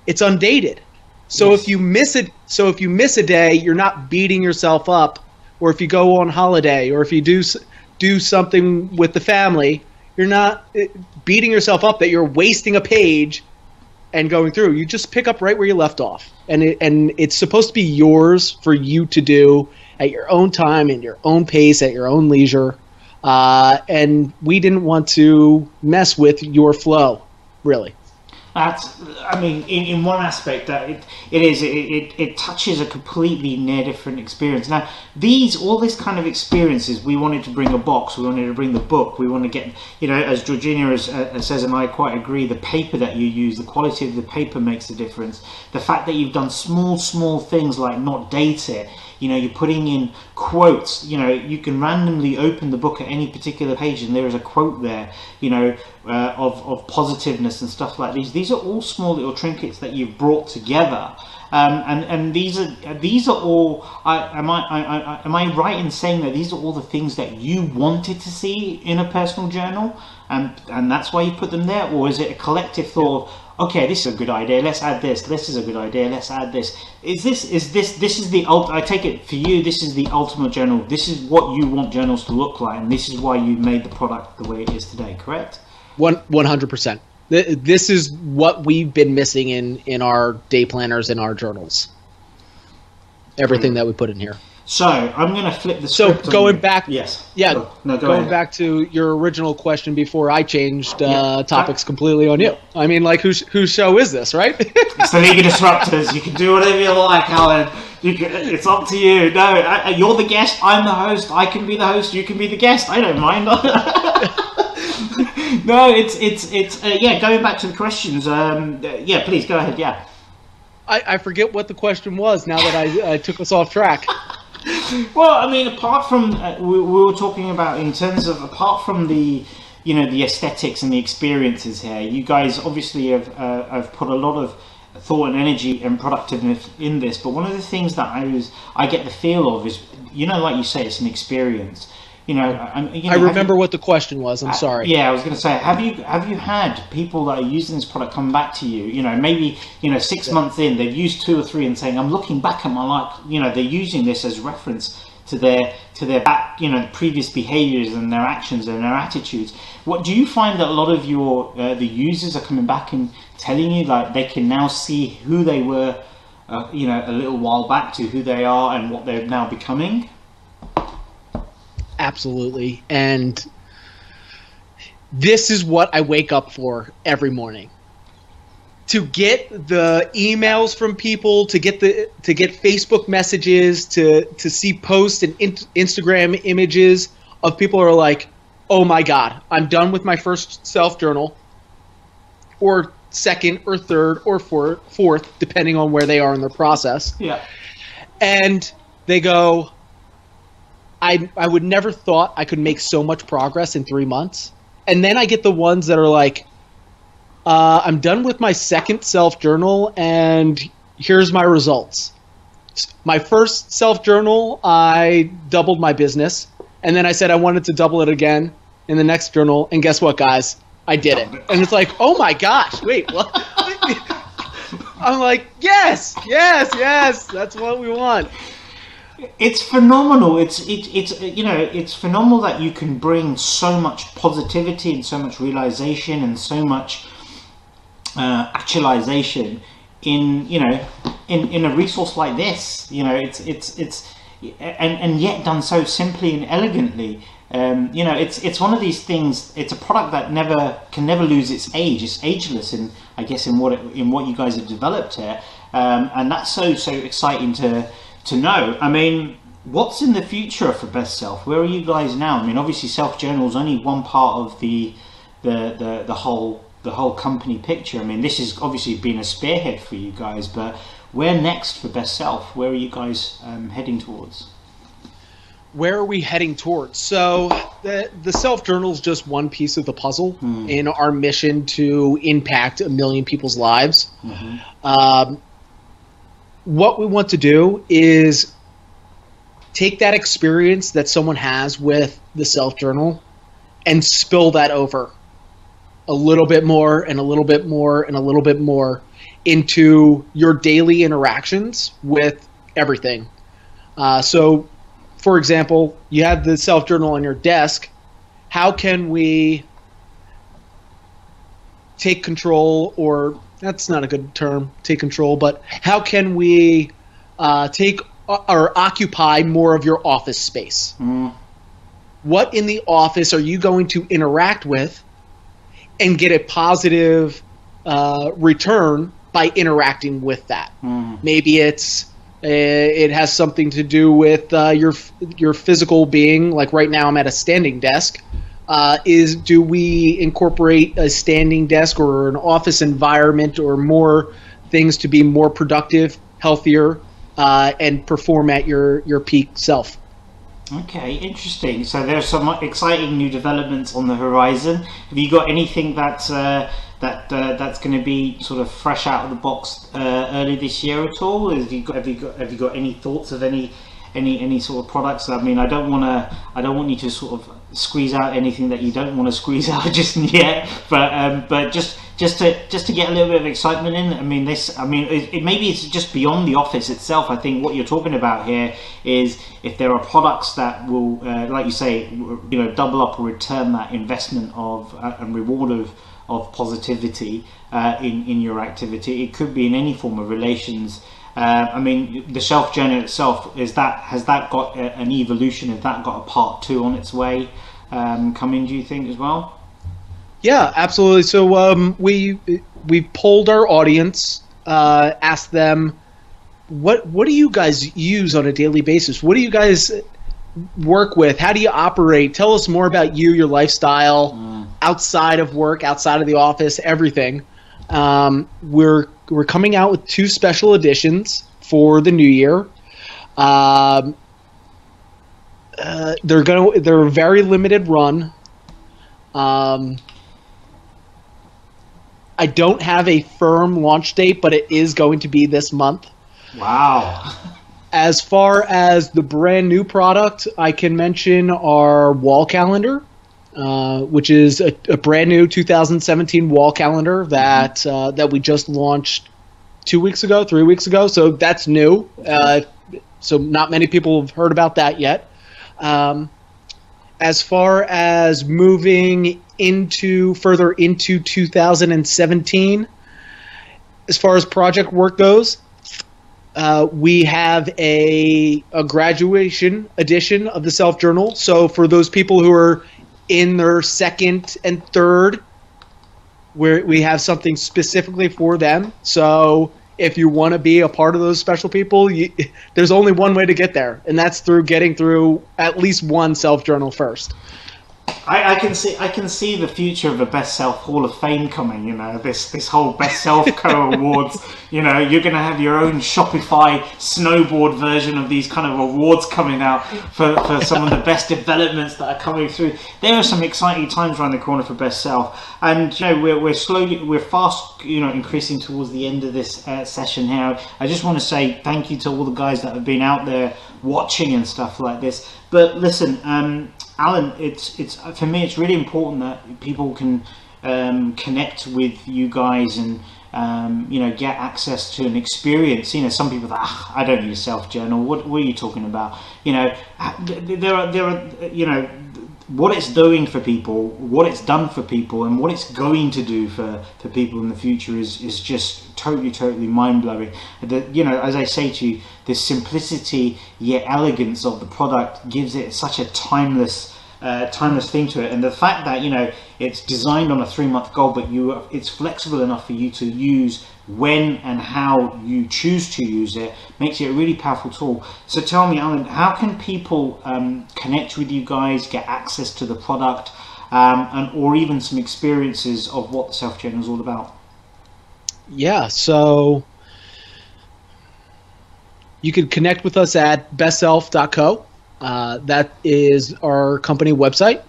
It's undated. So if you miss a day, you're not beating yourself up. Or if you go on holiday, or if you do something with the family, you're not beating yourself up that you're wasting a page and going through. You just pick up right where you left off. And it's supposed to be yours for you to do at your own time, in your own pace, at your own leisure. And we didn't want to mess with your flow, really. I mean, in one aspect, that it touches a completely different experience. Now, all this kind of experiences, we wanted to bring a box, we wanted to bring the book, we want to get, you know, as Georgina says, and I quite agree, the paper that you use, the quality of the paper makes a difference. The fact that you've done small things like not date it. You know, you're putting in quotes. You know, you can randomly open the book at any particular page and there is a quote there, you know, of positiveness and stuff like these. These are all small little trinkets that you've brought together. And these are all, am I right in saying that these are all the things that you wanted to see in a personal journal, and that's why you put them there? Or is it a collective thought of, okay, this is a good idea, let's add this. This is a good idea, let's add this. This is the I take it for you, this is the ultimate journal. This is what you want journals to look like, and this is why you made the product the way it is today, correct? 100%. This is what we've been missing in our day planners and our journals. Everything that we put in here. So I'm going to flip the script. So going back, yes, yeah, going back to your original question before I changed topics completely on you. I mean, like whose show is this, right? It's the League of Disruptors. You can do whatever you like, Alan. It's up to you. No, you're the guest. I'm the host. I can be the host. You can be the guest. I don't mind. No, it's going back to the questions. Yeah, please go ahead. Yeah. I forget what the question was now that I took us off track. Well, I mean, apart from we were talking about in terms of apart from the the aesthetics and the experiences here, you guys obviously have put a lot of thought and energy and productiveness in this. But one of the things that I get the feel of is like you say, it's an experience. I remember what the question was. I'm sorry. Yeah, I was going to say, have you had people that are using this product come back to you? Maybe 6 months in, they've used 2 or 3 and saying, I'm looking back at my life. They're using this as reference to their back, previous behaviors and their actions and their attitudes. What do you find that a lot of your the users are coming back and telling you like they can now see who they were, a little while back to who they are and what they're now becoming? Absolutely. And this is what I wake up for every morning. To get the emails from people, to get Facebook messages, to see posts and Instagram images of people who are like, oh my God, I'm done with my first self-journal, or second or third or fourth, depending on where they are in their process. Yeah. And they go, I would never thought I could make so much progress in 3 months. And then I get the ones that are like, I'm done with my second self-journal, and here's my results. My first self-journal, I doubled my business. And then I said I wanted to double it again in the next journal. And guess what, guys? I did it. And it's like, oh my gosh, wait, what? I'm like, yes, that's what we want. It's phenomenal. It's phenomenal that you can bring so much positivity and so much realization and so much actualization in a resource like this. It's and yet done so simply and elegantly. It's one of these things. It's a product that can never lose its age. It's ageless in what you guys have developed here, and that's so exciting to know. I mean, what's in the future for Best Self? Where are you guys now? I mean, obviously, Self Journal is only one part of the whole company picture. I mean, this has obviously been a spearhead for you guys, but where next for Best Self? Where are you guys heading towards? Where are we heading towards? So the Self Journal is just one piece of the puzzle in our mission to impact 1 million people's lives. Mm-hmm. What we want to do is take that experience that someone has with the self-journal and spill that over a little bit more and a little bit more and a little bit more into your daily interactions with everything. So, for example, you have the self-journal on your desk. How can we take control, or that's not a good term, take control, but how can we take or occupy more of your office space? What in the office are you going to interact with and get a positive return by interacting with that? Maybe it has something to do with your physical being. Like right now I'm at a standing desk. Do we incorporate a standing desk or an office environment or more things to be more productive, healthier, and perform at your peak self? Okay, interesting. So there's some exciting new developments on the horizon. Have you got anything that's going to be sort of fresh out of the box early this year at all? Have you got any thoughts of any sort of products? I mean, I don't want you to sort of squeeze out anything that you don't want to squeeze out just yet, but just to get a little bit of excitement in. I mean, maybe it's just beyond the office itself. I think what you're talking about here is if there are products that will, like you say, double up or return that investment of and reward of positivity in your activity. It could be in any form of relations. I mean, the Self Journal itself, has that got an evolution? Has that got a part 2 on its way coming, do you think, as well? Yeah, absolutely. So we polled our audience, asked them, what do you guys use on a daily basis? What do you guys work with? How do you operate? Tell us more about you, your lifestyle, outside of work, outside of the office, everything. We're we're coming out with 2 special editions for the new year. They're a very limited run. I don't have a firm launch date, but it is going to be this month. Wow. As far as the brand new product, I can mention our wall calendar, which is a brand new 2017 wall calendar that we just launched 3 weeks ago. So that's new. So not many people have heard about that yet. As far as moving further into 2017, as far as project work goes, we have a graduation edition of the Self Journal. So for those people who are in their second and third, we have something specifically for them. So if you want to be a part of those special people, there's only one way to get there, and that's through getting through at least one Self Journal first. I can see the future of a Best Self Hall of Fame coming. This whole Best Self Co Awards. You're going to have your own Shopify snowboard version of these kind of awards coming out for some of the best developments that are coming through. There are some exciting times around the corner for Best Self, and we're fast increasing towards the end of this session here. I just want to say thank you to all the guys that have been out there watching and stuff like this. But listen, Alan, it's for me, it's really important that people can connect with you guys and get access to an experience. Some people that I don't need a self journal. What are you talking about? There are what it's doing for people, what it's done for people, and what it's going to do for people in the future is just totally mind-blowing. As I say to you, the simplicity yet elegance of the product gives it such a timeless thing to it, and the fact that it's designed on a 3-month goal, but it's flexible enough for you to use when and how you choose to use it, makes it a really powerful tool. So tell me, Alan, how can people connect with you guys, get access to the product, or even some experiences of what the Self Journal is all about? Yeah, so you can connect with us at bestself.co. That is our company website.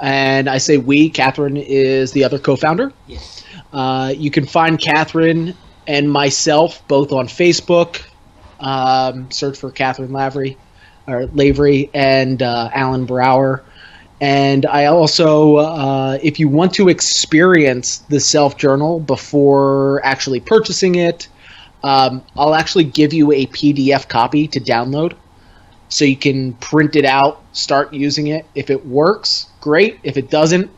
And I say we, Catherine is the other co-founder. Yes. You can find Catherine and myself both on Facebook. Search for Catherine Lavery and Allen Brouwer. And I also, if you want to experience the Self Journal before actually purchasing it, I'll actually give you a PDF copy to download. So you can print it out, start using it. If it works, great. If it doesn't,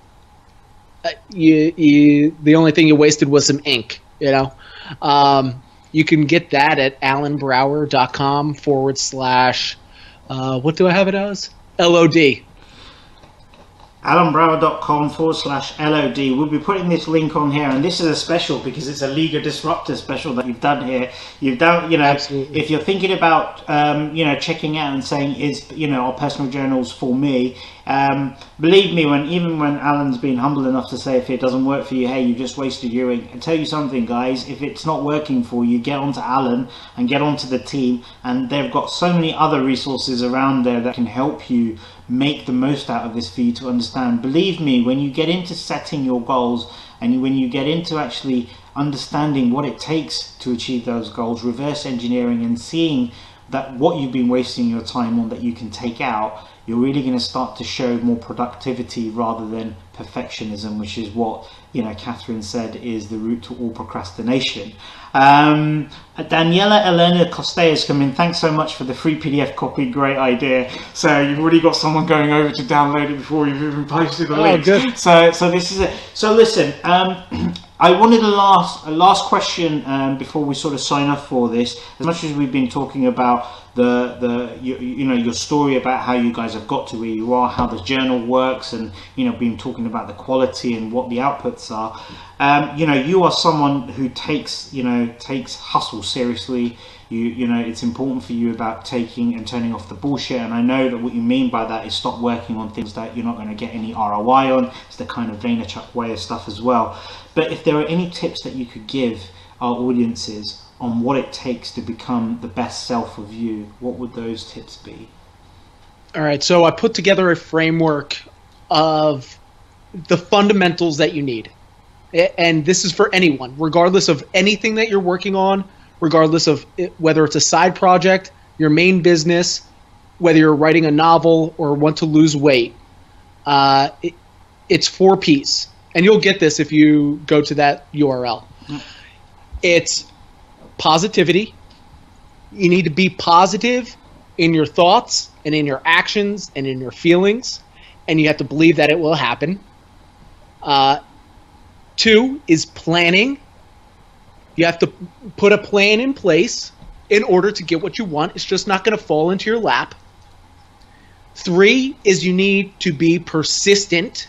the only thing you wasted was some ink. You can get that at allenbrouwer.com / what do I have it as? LOD. allenbrouwer.com /LOD. We'll be putting this link on here, and this is a special because it's a League of Disruptors special that you've done here. You've done, Absolutely. If you're thinking about, checking out and saying, is, our personal journals for me, believe me, even when Alan's been humble enough to say if it doesn't work for you, hey, you just wasted your ink. I tell you something, guys, if it's not working for you, get onto Alan and get onto the team, and they've got so many other resources around there that can help you make the most out of this for you to understand. Believe me, when you get into setting your goals and when you get into actually understanding what it takes to achieve those goals, reverse engineering and seeing that what you've been wasting your time on that you can take out, you're really going to start to show more productivity rather than perfectionism, which is what Catherine said is the root to all procrastination. Daniela Elena Costa has come in. Thanks so much for the free PDF copy. Great idea. So you've already got someone going over to download it before you've even posted the link. Good. So this is it. So listen, I wanted a last question before we sort of sign off for this. As much as we've been talking about your story about how you guys have got to where you are, how the journal works, and been talking about the quality and what the outputs are. You are someone who takes hustle seriously. It's important for you about taking and turning off the bullshit, and I know that what you mean by that is stop working on things that you're not going to get any ROI on. It's the kind of Vaynerchuk way of stuff as well. But if there are any tips that you could give our audiences on what it takes to become the best self of you, what would those tips be? All right, so I put together a framework of the fundamentals that you need. And this is for anyone, regardless of anything that you're working on, regardless of whether it's a side project, your main business, whether you're writing a novel or want to lose weight. It's 4 Ps. And you'll get this if you go to that URL. It's positivity. You need to be positive in your thoughts and in your actions and in your feelings. And you have to believe that it will happen. 2 is planning. You have to put a plan in place in order to get what you want. It's just not going to fall into your lap. 3 is you need to be persistent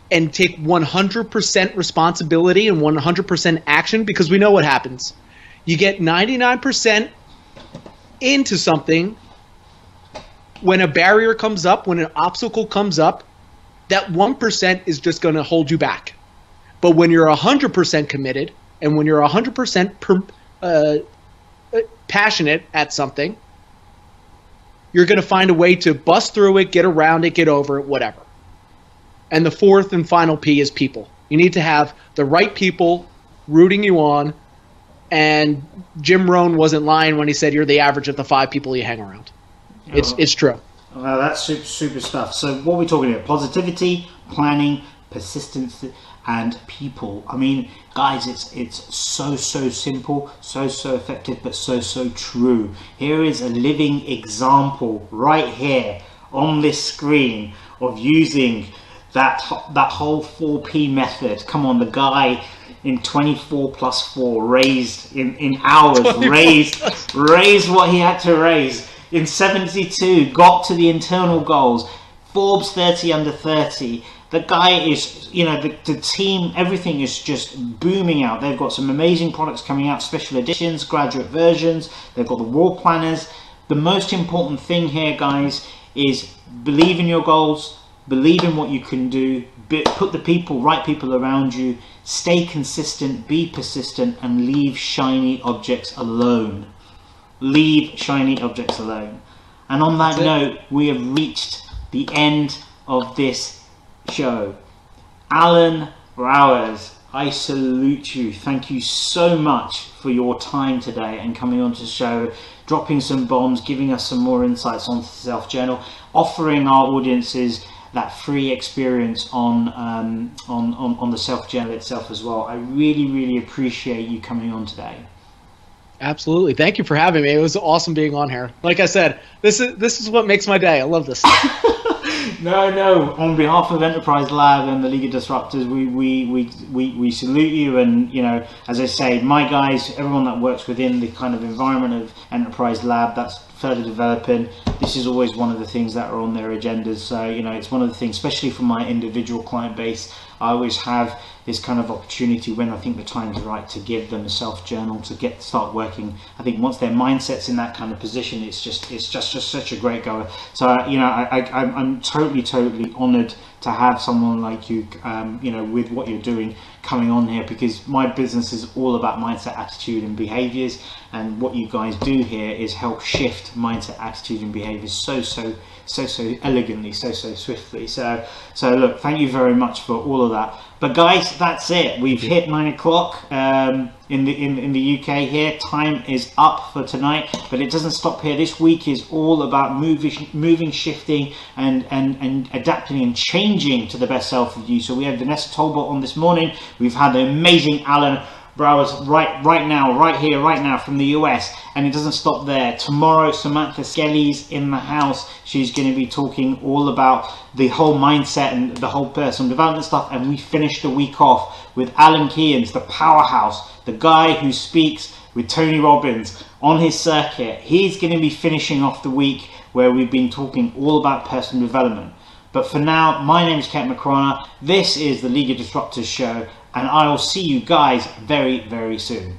and take 100% responsibility and 100% action, because we know what happens. You get 99% into something. When a barrier comes up, when an obstacle comes up, that 1% is just going to hold you back. But when you're 100% committed and when you're 100% passionate at something, you're going to find a way to bust through it, get around it, get over it, whatever. And the 4th and final P is people. You need to have the right people rooting you on. And Jim Rohn wasn't lying when he said you're the average of the 5 people you hang around. It's true. Well, that's super stuff. So what are we talking about? Positivity, planning, persistence, and people. I mean, guys, it's so simple, so effective, but so true. Here is a living example right here on this screen of using that whole 4P method. Come on, the guy in 24 plus 4 raised in hours, raised what he had to raise. In 72, got to the internal goals. Forbes 30 under 30. The guy is, the team, everything is just booming out. They've got some amazing products coming out, special editions, graduate versions. They've got the war planners. The most important thing here, guys, is believe in your goals, believe in what you can do, put the right people around you, stay consistent, be persistent, and leave shiny objects alone. Leave shiny objects alone. And on that note, we have reached the end of this show. Allen Brouwer, I salute you. Thank you so much for your time today and coming on to the show, dropping some bombs, giving us some more insights on the self-journal, offering our audiences that free experience on the self-journal itself as well. I really appreciate you coming on today. Absolutely. Thank you for having me. It was awesome being on here. Like I said, this is what makes my day. I love this. No. On behalf of Enterprise Lab and the League of Disruptors, we salute you. And as I say, my guys, everyone that works within the kind of environment of Enterprise Lab, that's further developing. This is always one of the things that are on their agendas. So it's one of the things, especially for my individual client base, I always have this kind of opportunity when I think the time's right to give them a self-journal to start working. I think once their mindset's in that kind of position, it's just such a great goer. So I'm totally honoured to have someone like you, with what you're doing coming on here, because my business is all about mindset, attitude, and behaviours, and what you guys do here is help shift mindset, attitude, and behaviours so elegantly, so swiftly. So look, thank you very much for all of that. But guys, that's it. We've hit 9 o'clock in the UK here. Time is up for tonight, but it doesn't stop here. This week is all about moving, shifting, and adapting and changing to the best self of you. So we have Vanessa Tolbert on this morning. We've had the amazing Allen Brouwer right now from the US, and it doesn't stop there. Tomorrow, Samantha Skelly's in the house. She's going to be talking all about the whole mindset and the whole personal development stuff. And we finish the week off with Alan Keans, the powerhouse, the guy who speaks with Tony Robbins on his circuit. He's going to be finishing off the week where we've been talking all about personal development. But for now, my name is Ketan Makwana. This is the League of Disruptors show, and I will see you guys very soon.